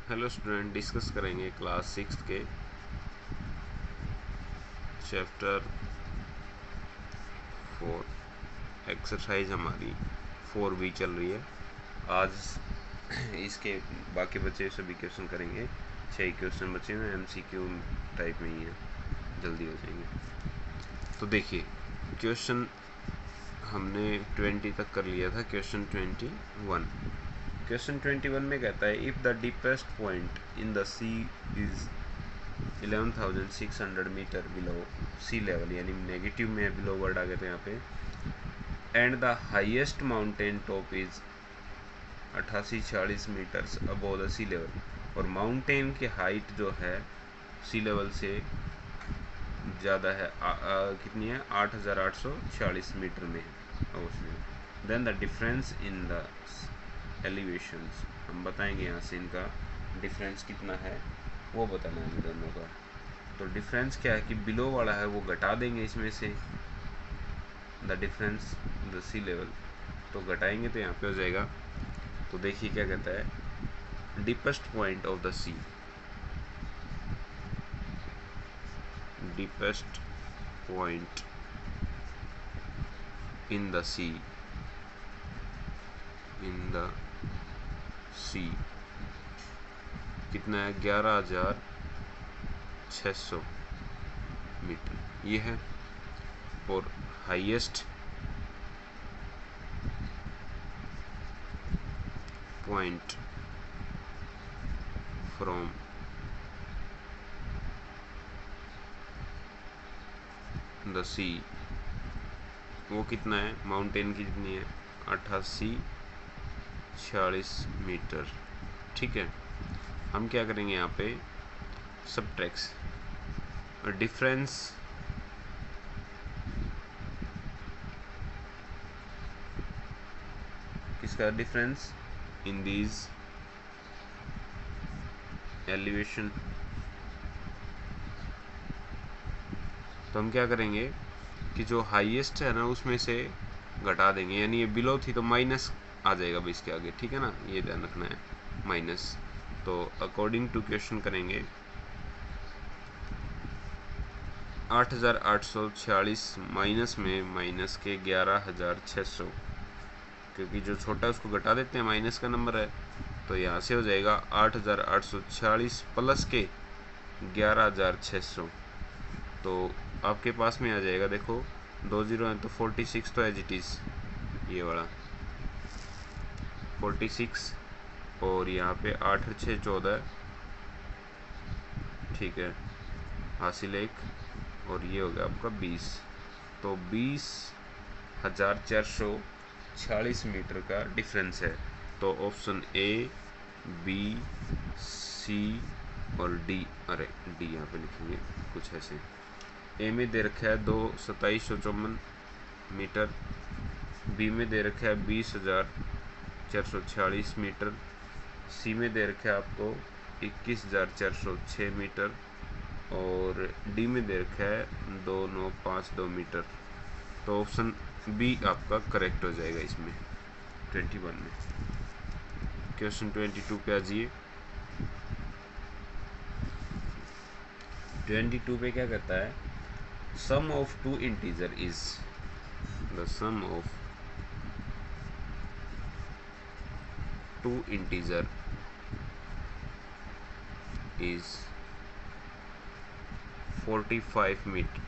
Hello student, discuss करेंगे class 6 के chapter 4 exercise हमारी 4B चल रही है। आज इसके बाकी बच्चे सभी क्वेश्चन करेंगे। 6 क्वेश्चन बचे हैं, MCQ टाइप में ही है, जल्दी हो जाएंगे। तो देखिए, क्वेश्चन हमने 20 तक कर लिया था। क्वेश्चन 21 में कहता है if the deepest point in the sea is 11,600 metre below sea level, यानी नेगेटिव में बिलो वर्ड आ गए थे यहाँ पे, and the highest mountain top is 8840 metres above the sea level, और माउंटेन की हाइट जो है सी लेवल से ज़्यादा है, कितनी है, 8840 मीटर में है उसमें। Then the difference in the elevations, हम बताएंगे यहाँ से इनका डिफरेंस कितना है वो बताना है दोनों का। तो डिफरेंस क्या है कि बिलो वाला है वो घटा देंगे इसमें से, the difference the sea level, तो घटाएंगे तो यहाँ पे हो जाएगा। तो देखिए क्या कहता है, deepest point of the sea, deepest point in the sea, in the sea कितना है, 11,600 मीटर ये है। और highest point from the sea वो कितना है, माउंटेन की कितनी है, 8840 मीटर। ठीक है, हम क्या करेंगे यहाँ पे, सबट्रैक्स डिफरेंस किसका, डिफरेंस इन दीज एलिवेशन। तो हम क्या करेंगे कि जो हाईएस्ट है ना उसमें से घटा देंगे, यानी ये बिलो थी तो माइनस आ जाएगा भी इसके आगे, ठीक है ना, ये ध्यान रखना है, माइनस। तो अकॉर्डिंग टू क्वेश्चन करेंगे 8846 माइनस में माइनस के 11,600, क्योंकि जो छोटा है उसको घटा देते हैं, माइनस का नंबर है, तो यहाँ से हो जाएगा 8846 प्लस के 11,600। तो आपके पास में आ जाएगा, देखो 2 जीरो है तो 46 तो एज इट इज़, ये वाला 46, और यहाँ पे 8 और 6 14, ठीक है, हासिल एक, और ये हो गया आपका 20। तो 20,440 मीटर का डिफरेंस है। तो ऑप्शन ए, बी, सी और डी, अरे डी यहाँ पे लिखेंगे कुछ ऐसे। ए में दे रखा है 2754 मीटर, बी में दे रखा है 20,446 मीटर, सी में दे रखा है आपको 21,406 मीटर, और डी में दे रखा है 2952 मीटर। तो ऑप्शन बी आपका करेक्ट हो जाएगा इसमें 21 में। क्वेश्चन 22 पे आ जाइए। 22 पे क्या कहता है, sum of two integer is, the sum of two integer is 45 metre,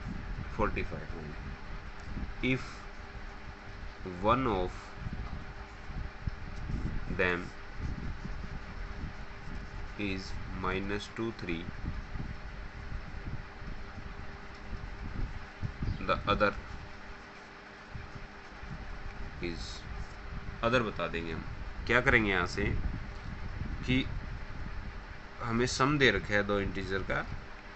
45 only if one of them is -23, the other is, other बता देंगे हम। क्या करेंगे यहाँ से कि हमें सम दे रखा है दो इंटीजर का,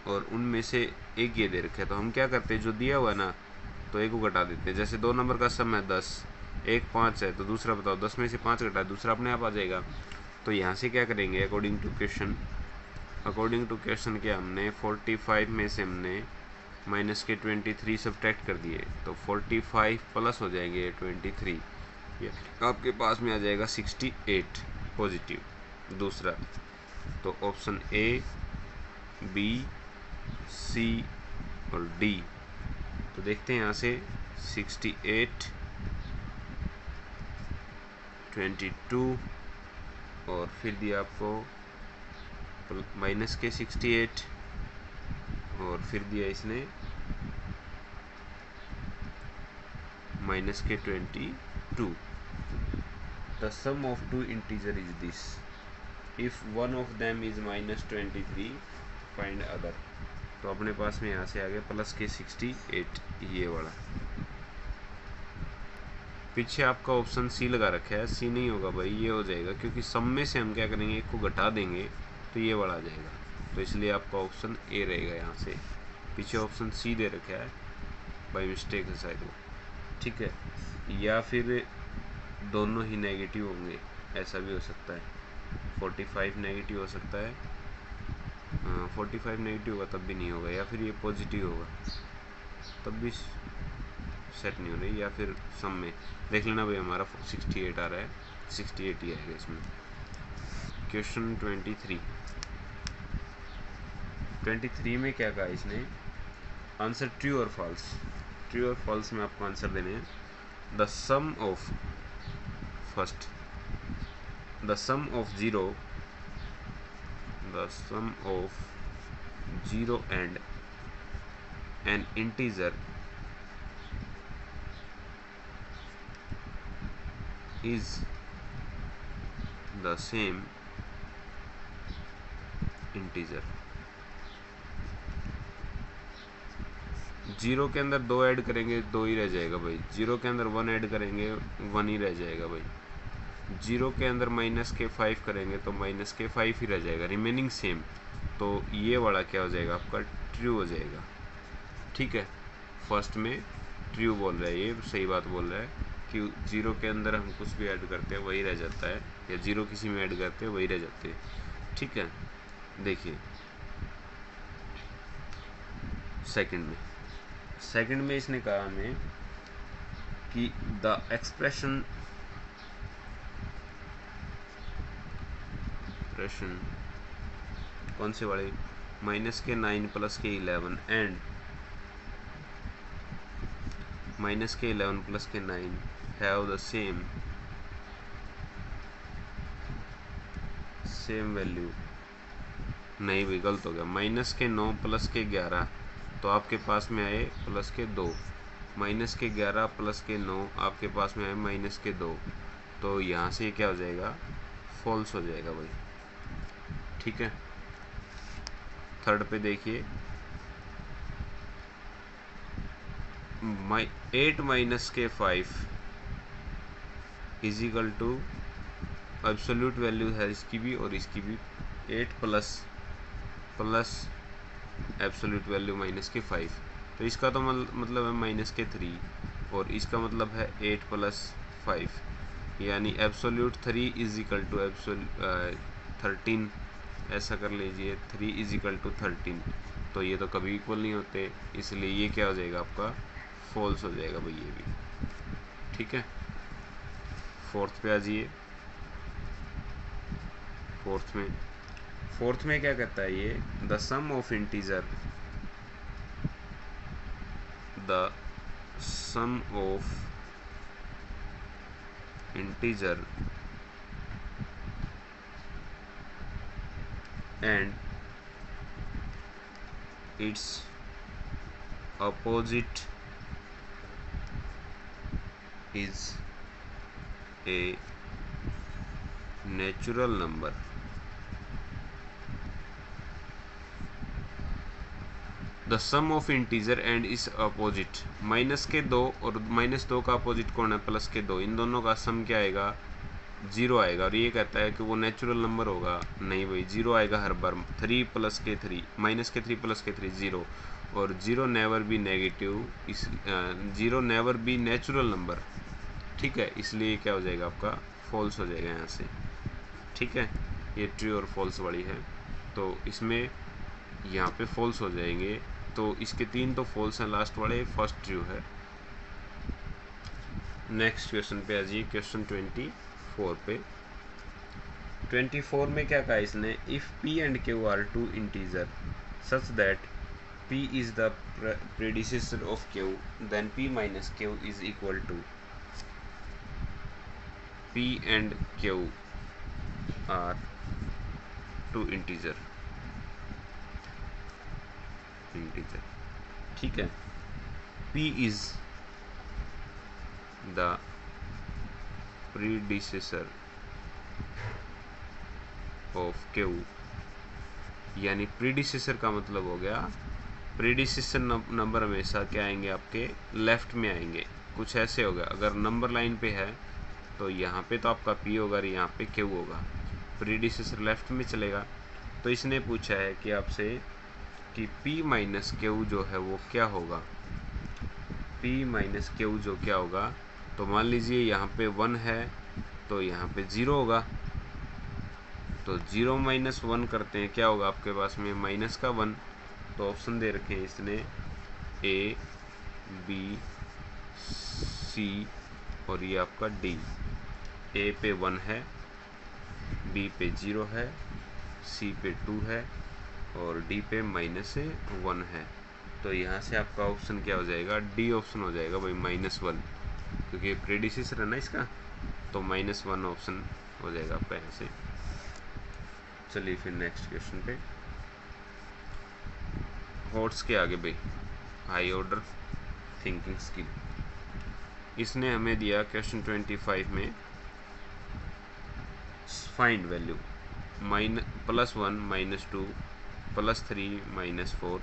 और उनमें से एक ये दे रखा है, तो हम क्या करते हैं, जो दिया हुआ है ना तो एक को घटा देते हैं। जैसे 2 नंबर का सम है 10, एक 5 है, तो दूसरा बताओ 10 में से 5 घटा, दूसरा अपने आप आ जाएगा। तो यहाँ से क्या करेंगे, अकॉर्डिंग टू क्वेश्चन क्या, हमने 45 में से हमने माइनस के 23 सब्ट्रैक्ट कर दिए, तो 45 प्लस हो जाएंगे 23, आपके पास में आ जाएगा 68 पॉजिटिव। दूसरा तो ऑप्शन ए, बी, सी और डी। तो देखते हैं यहाँ से 68, 22 और फिर दिया आपको माइनस के 68 और फिर दिया इसने माइनस के 22। The sum of two integer is this, if one of them is minus 23 find other. तो अपने पास में यहाँ से आ गया प्लस के 68, ये वाला। पीछे आपका ऑप्शन सी लगा रखा है, सी नहीं होगा भाई, ये हो जाएगा, क्योंकि सम में से हम क्या करेंगे, एक को घटा देंगे तो ये वाला आ जाएगा, तो इसलिए आपका ऑप्शन ए रहेगा यहाँ से। पीछे ऑप्शन सी दे रखा है, बाई मिस्टेक है शायद वो, ठीक है। या फिर दोनों ही नेगेटिव होंगे, ऐसा भी हो सकता है। 45 नेगेटिव हो सकता है, 45 नेगेटिव होगा तब भी नहीं होगा, या फिर ये पॉजिटिव होगा तब भी सेट नहीं हो रही, या फिर सम में देख लेना भाई हमारा 68 आ रहा है, 68 ही आएगा इसमें। क्वेश्चन 23 में क्या कहा इसने, आंसर ट्रू और फॉल्स। ट्रू और फॉल्स में आपको आंसर देने हैं। The sum of first, the sum of zero and an integer is the same integer। Zero के अंदर 2 ऐड करेंगे 2 ही रह जाएगा भाई, जीरो के अंदर 1 ऐड करेंगे 1 ही रह जाएगा भाई, जीरो के अंदर माइनस के 5 करेंगे तो माइनस के 5 ही रह जाएगा, रिमेनिंग सेम। तो ये वाला क्या हो जाएगा आपका, ट्रू हो जाएगा, ठीक है। फर्स्ट में ट्रू बोल रहा है, ये सही बात बोल रहा है कि जीरो के अंदर हम कुछ भी ऐड करते हैं वही रह जाता है, या जीरो किसी में ऐड करते हैं वही रह जाते हैं, ठीक है। देखिए सेकंड में इसने कहा हमें कि द एक्सप्रेशन कौन से वाले, माइनस के 9 प्लस के 11 एंड माइनस के 11 प्लस के 9 हैव द सेम वैल्यू। नहीं भाई गलत हो गया, माइनस के 9 प्लस के 11 तो आपके पास में आए प्लस के 2, माइनस के 11 प्लस के 9 आपके पास में आए माइनस के 2, तो यहाँ से क्या हो जाएगा, फॉल्स हो जाएगा भाई, ठीक है। थर्ड पे देखिए 8 माइनस के 5 is equal to, absolute value है इसकी भी और इसकी भी, 8 प्लस एब्सोल्यूट वैल्यू माइनस के 5, तो इसका तो मतलब है माइनस के 3 और इसका मतलब है 8 प्लस 5, यानी एब्सोल्यूट 3 इज इक्वल टू 13, ऐसा कर लीजिए 3 इज इक्वल टू 13, तो ये तो कभी इक्वल नहीं होते, इसलिए ये क्या हो जाएगा आपका, फॉल्स हो जाएगा भाई ये भी, ठीक है। फोर्थ पे आ जाइए, फोर्थ में क्या कहता है ये, the sum of integer and its opposite is a natural number। The sum of integer and its opposite, minus के 2 और माइनस 2 का अपोजिट कौन है, प्लस के 2, इन दोनों का सम क्या आएगा, 0 आएगा। और ये कहता है कि वो नेचुरल नंबर होगा, नहीं भाई 0 आएगा हर बार, 3 प्लस के 3 माइनस के 3 प्लस के 3 0, और 0 नेवर बी नेगेटिव, इस 0 नेवर बी नेचुरल नंबर, ठीक है, इसलिए क्या हो जाएगा आपका, फॉल्स हो जाएगा यहाँ से, ठीक है। ये ट्रू और फॉल्स वाली है, तो इसमें यहाँ पे फॉल्स हो जाएंगे, तो इसके 3 तो फॉल्स हैं, लास्ट वाले फर्स्ट ट्रू है। नेक्स्ट क्वेश्चन पे आ जाइए, क्वेश्चन 24 पे। 24 में क्या कहा इसने, if P and Q are two integer such that P is the predecessor of Q, then P minus Q is equal to P and Q are two integer. ठीक है, P is the predecessor of Q, यानी predecessor का मतलब हो गया, predecessor number हमेशा क्या आएंगे, आपके लेफ्ट में आएंगे। कुछ ऐसे होगा, अगर नंबर लाइन पे है तो यहाँ पे तो आपका P होगा और यहाँ पे Q होगा, प्रीडिसेसर लेफ्ट में चलेगा। तो इसने पूछा है कि आपसे कि P माइनस Q जो है वो क्या होगा, P माइनस Q जो क्या होगा। तो मान लीजिए यहाँ पे 1 है तो यहाँ पे 0 होगा, तो 0 माइनस 1 करते हैं, क्या होगा आपके पास में माइनस का 1। तो ऑप्शन दे रखे हैं इसने A, B, C और ये आपका D। A पे 1 है, B पे 0 है, C पे 2 है और D पे माइनस 1 है। तो यहाँ से आपका ऑप्शन क्या हो जाएगा, D ऑप्शन हो जाएगा भाई, -1, क्योंकि प्रेडिसेसर है ना इसका, तो -1 ऑप्शन हो जाएगा आपका यहाँ से। चलिए फिर नेक्स्ट क्वेश्चन पे, हॉट्स के आगे भाई हाई ऑर्डर थिंकिंग स्किल। इसने हमें दिया क्वेश्चन 25 में फाइंड वैल्यू +1 -2 +3 -4,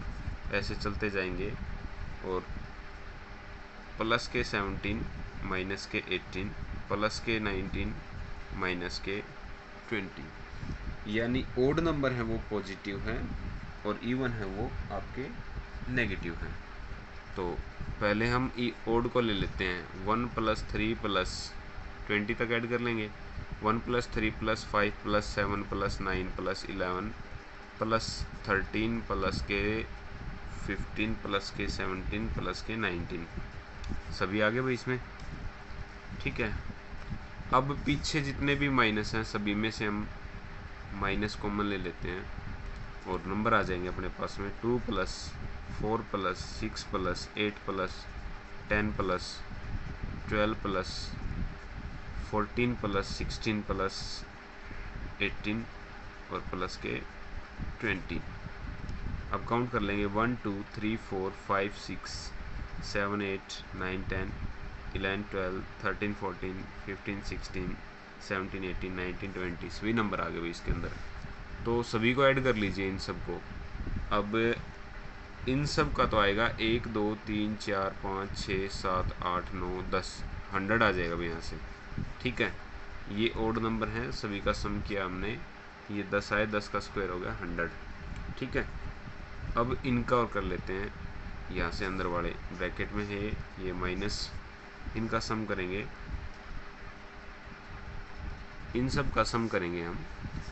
ऐसे चलते जाएंगे और प्लस के 17 माइनस के 18 प्लस के 19 माइनस के 20, यानी ओड नंबर है वो पॉजिटिव है और इवन है वो आपके नेगेटिव है। तो पहले हम ओड को ले लेते हैं, 1 + 3 + 20 तक ऐड कर लेंगे, 1 + 3 + 5 + 7 + 9 + 11 + 13 + के 15 + के 17 + के 19, सभी आगे भाई इसमें। ठीक है, अब पीछे जितने भी माइनस हैं सभी में से हम माइनस कॉमन ले लेते हैं और नंबर आ जाएंगे अपने पास में 2 + 4 + 6 + 8 + 10 + 12 + 14 + 16 + 18 और प्लस के 20। अब काउंट कर लेंगे 1 2 3 4 5 6 7 8 9 10 11 12 13 14 15 16 17 18 19 20, सभी नंबर आ गए भाई इसके अंदर। तो सभी को ऐड कर लीजिए इन सब को। अब इन सब का तो आएगा 1 2 3 4 5 6 7 8 9 10, 100 आ जाएगा भाई यहाँ से। ठीक है, ये ओड नंबर है, सभी का सम किया हमने, ये 10 आए, 10 का स्क्वायर हो गया 100। ठीक है, अब इनका और कर लेते हैं, यहाँ से अंदर वाले ब्रैकेट में है ये माइनस, इनका सम करेंगे, इन सब का सम करेंगे हम।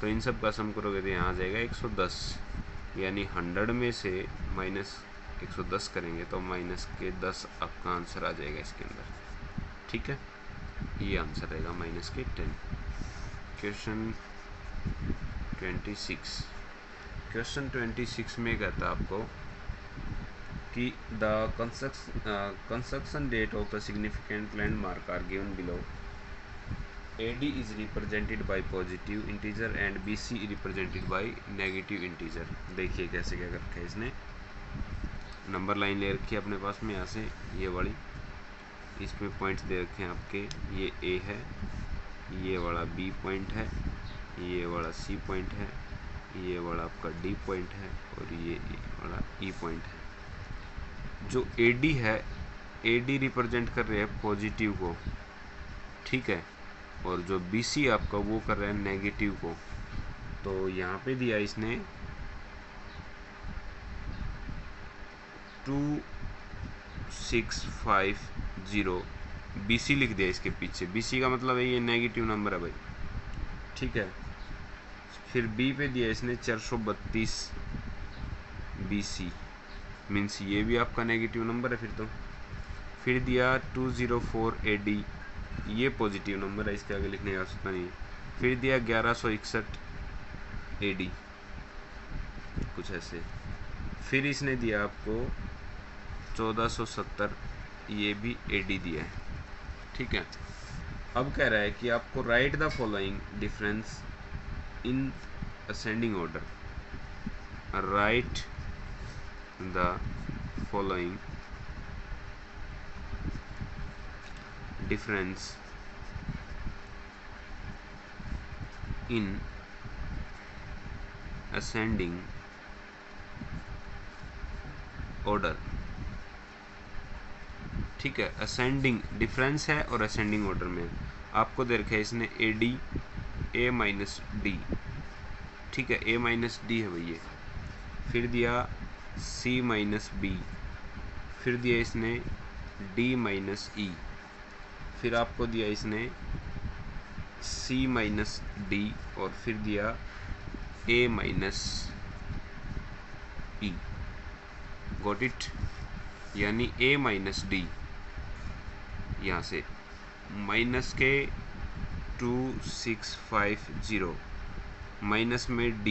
तो इन सब का सम करोगे तो यहाँ आ जाएगा 110, यानी 100 में से -110 करेंगे तो माइनस के 10 आपका आंसर आ जाएगा इसके अंदर। ठीक है, ये आंसर रहेगा माइनस के 10। क्वेश्चन 26, क्वेश्चन 26 में कहता है आपको कि the construction date of the significant landmark are given below. AD is represented by positive integer and BC represented by negative integer। देखिए कैसे क्या कर रखा है इसने, नंबर लाइन ले रखी है अपने पास में, यहाँ से ये वाली, इसमें पॉइंट्स दे रखे हैं आपके, ये A है, ये वाला B पॉइंट है, ये वाला C पॉइंट है, ये वाला आपका D पॉइंट है और ये वाला E पॉइंट है। जो AD है, AD रिप्रेजेंट कर रहे हैं पॉजिटिव को, ठीक है, और जो BC आपका वो कर रहा है नेगेटिव को। तो यहाँ पे दिया इसने 2650, BC लिख दिया इसके पीछे, BC का मतलब है ये नेगेटिव नंबर है भाई। ठीक है, फिर B पे दिया इसने 432 BC, मीन्स ये भी आपका नेगेटिव नंबर है फिर दिया 204 AD, ये पॉजिटिव नंबर है, इसके आगे लिखने की आवश्यकता नहीं है। फिर दिया 1161 AD, कुछ ऐसे। फिर इसने दिया आपको 1470, ये भी AD दिया है, ठीक है। अब कह रहा है कि आपको right the following difference in ascending order, right the following difference in ascending order, ठीक है। असेंडिंग डिफरेंस है और असेंडिंग ऑर्डर में आपको दे रखा है इसने AD A माइनस D, ठीक है, A माइनस D है भैया। फिर दिया C माइनस B, फिर दिया इसने D माइनस E, फिर आपको दिया इसने C माइनस D, और फिर दिया A minus E। Got it? यानी A माइनस D यहाँ से माइनस के 2650, माइनस में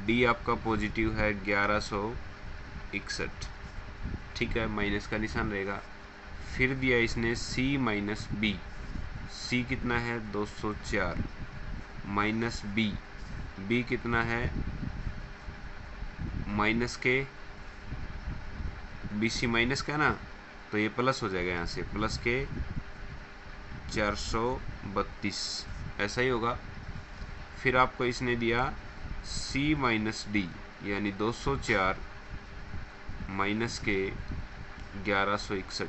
D आपका पॉजिटिव है 1161, ठीक है, माइनस का निशान रहेगा। फिर दिया इसने C माइनस B, C कितना है 204, माइनस B कितना है माइनस के BC माइनस का ना, तो ये प्लस हो जाएगा यहाँ से, प्लस के 432, ऐसा ही होगा। फिर आपको इसने दिया C माइनस D यानी 204 माइनस के 1161,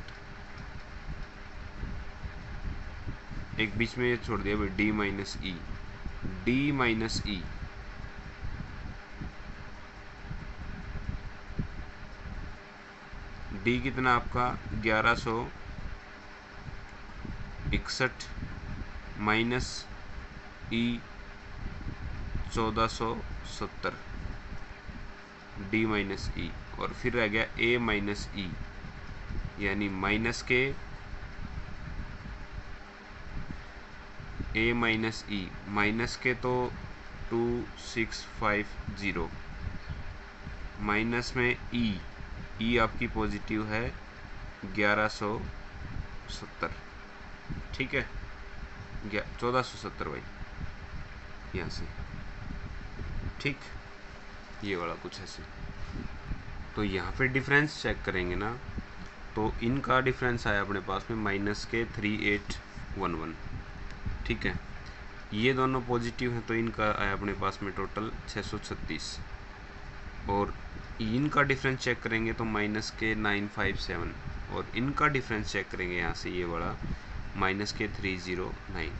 एक बीच में ये छोड़ दिया भाई D माइनस E, D कितना आपका 1161 minus E 1470, D minus E, और फिर रह गया A माइनस E यानी माइनस के A माइनस E, माइनस के तो 2650, माइनस में E आपकी पॉजिटिव है 1170, ठीक है, 1470 भाई यहाँ से, ठीक, ये वाला कुछ ऐसे। तो यहाँ पे डिफरेंस चेक करेंगे ना, तो इनका डिफरेंस आया अपने पास में माइनस के 3811, ठीक है, ये दोनों पॉजिटिव हैं तो इनका आया अपने पास में टोटल 636, और इनका डिफरेंस चेक करेंगे तो माइनस के 957, और इनका डिफरेंस चेक करेंगे यहाँ से ये वाला माइनस के 309,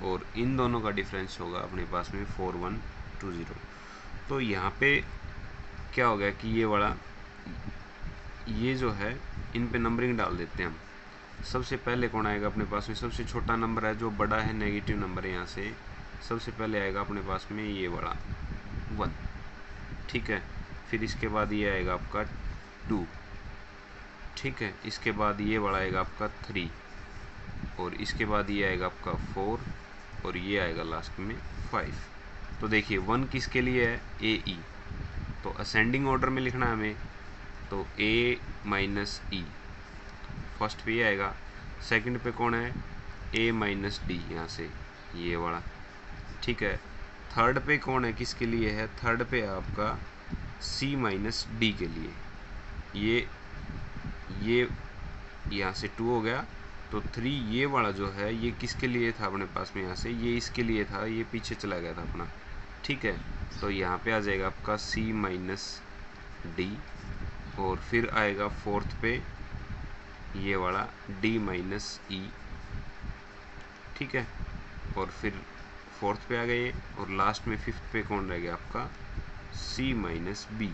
और इन दोनों का डिफरेंस होगा अपने पास में 4120। तो यहाँ पे क्या हो गया कि ये वाला, ये जो है इन पे नंबरिंग डाल देते हैं हम। सबसे पहले कौन आएगा अपने पास में, सबसे छोटा नंबर है जो बड़ा है नेगेटिव नंबर है, यहाँ से सबसे पहले आएगा अपने पास में ये वाला 1, ठीक है। फिर इसके बाद ये आएगा आपका 2, ठीक है, इसके बाद ये वाला आएगा आपका 3, और इसके बाद ये आएगा आपका 4, और ये आएगा लास्ट में 5। तो देखिए 1 किसके लिए है, AE, तो असेंडिंग ऑर्डर में लिखना है हमें, तो A माइनस E फर्स्ट पे आएगा, सेकंड पे कौन है A माइनस D यहाँ से ये वाला, ठीक है। थर्ड पे कौन है, किसके लिए है, थर्ड पे है आपका C माइनस D के लिए, ये यहाँ से 2 हो गया, तो 3 ये वाला जो है ये किसके लिए था अपने पास में, यहाँ से ये इसके लिए था, ये पीछे चला गया था अपना, ठीक है। तो यहाँ पे आ जाएगा आपका C माइनस D, और फिर आएगा फोर्थ पे ये वाला D माइनस E, ठीक है, और फिर फोर्थ पे आ गए, और लास्ट में फिफ्थ पे कौन रह गया आपका C माइनस B।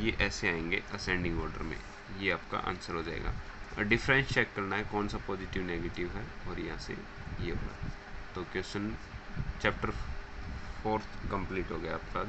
ये ऐसे आएंगे असेंडिंग ऑर्डर में, ये आपका आंसर हो जाएगा। और डिफरेंस चेक करना है कौन सा पॉजिटिव नेगेटिव है, और यहाँ से ये होगा। तो क्वेश्चन चैप्टर 4 कंप्लीट हो गया आपका।